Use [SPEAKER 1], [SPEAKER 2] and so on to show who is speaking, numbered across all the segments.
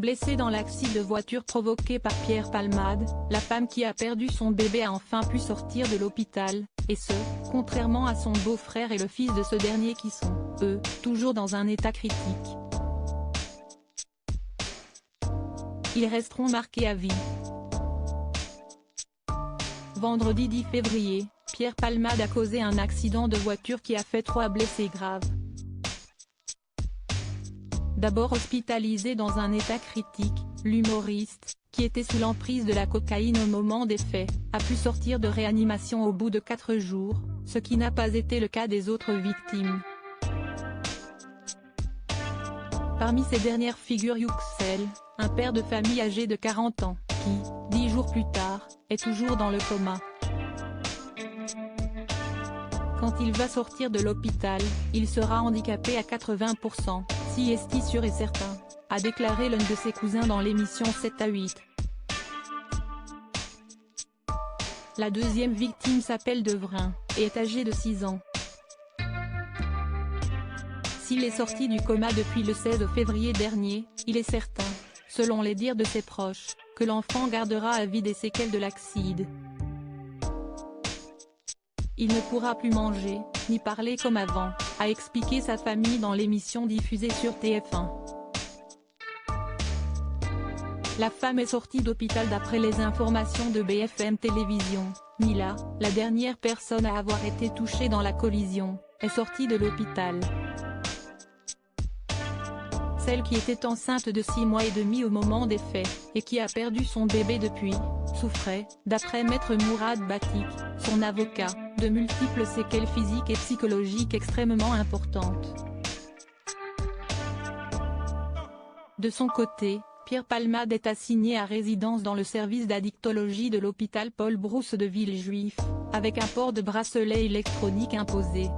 [SPEAKER 1] blessée dans l'accident de voiture provoqué par Pierre Palmade, la femme qui a perdu son bébé a enfin pu sortir de l'hôpital, et ce, contrairement à son beau-frère et le fils de ce dernier qui sont, eux, toujours dans un état critique. Ils resteront marqués à vie. Vendredi 10 février, Pierre Palmade a causé un accident de voiture qui a fait 3 blessés graves. D'abord hospitalisé dans un état critique, l'humoriste, qui était sous l'emprise de la cocaïne au moment des faits, a pu sortir de réanimation au bout de 4 jours, ce qui n'a pas été le cas des autres victimes. Parmi ces dernières figure Yüksel, un père de famille âgé de 40 ans, qui, 10 jours plus tard, est toujours dans le coma. Quand il va sortir de l'hôpital, il sera handicapé à 80%, si est sûr et certain, a déclaré l'un de ses cousins dans l'émission 7 à 8. La deuxième victime s'appelle Devrin, et est âgée de 6 ans. S'il est sorti du coma depuis le 16 février dernier, il est certain, selon les dires de ses proches, que l'enfant gardera à vie des séquelles de l'accident. Il ne pourra plus manger, ni parler comme avant, a expliqué sa famille dans l'émission diffusée sur TF1. La femme est sortie d'hôpital d'après les informations de BFM Télévision. Mila, la dernière personne à avoir été touchée dans la collision, est sortie de l'hôpital. Celle qui était enceinte de 6 mois et demi au moment des faits, et qui a perdu son bébé depuis, souffrait, d'après Maître Mourad Batik, son avocat, de multiples séquelles physiques et psychologiques extrêmement importantes. De son côté, Pierre Palmade est assigné à résidence dans le service d'addictologie de l'hôpital Paul Brousse de Villejuif, avec un port de bracelet électronique imposé.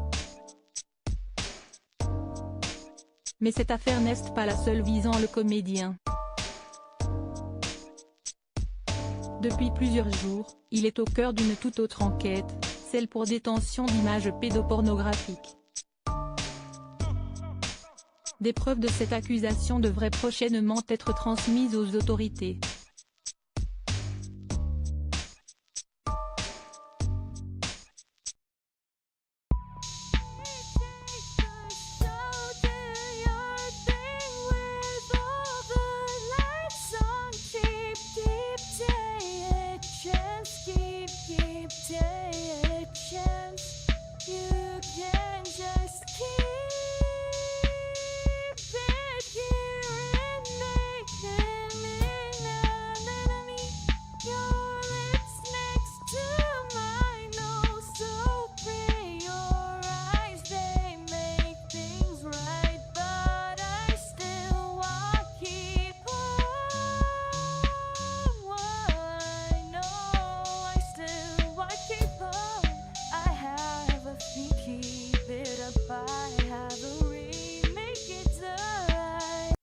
[SPEAKER 1] Mais cette affaire n'est pas la seule visant le comédien. Depuis plusieurs jours, il est au cœur d'une toute autre enquête, celle pour détention d'images pédopornographiques. Des preuves de cette accusation devraient prochainement être transmises aux autorités.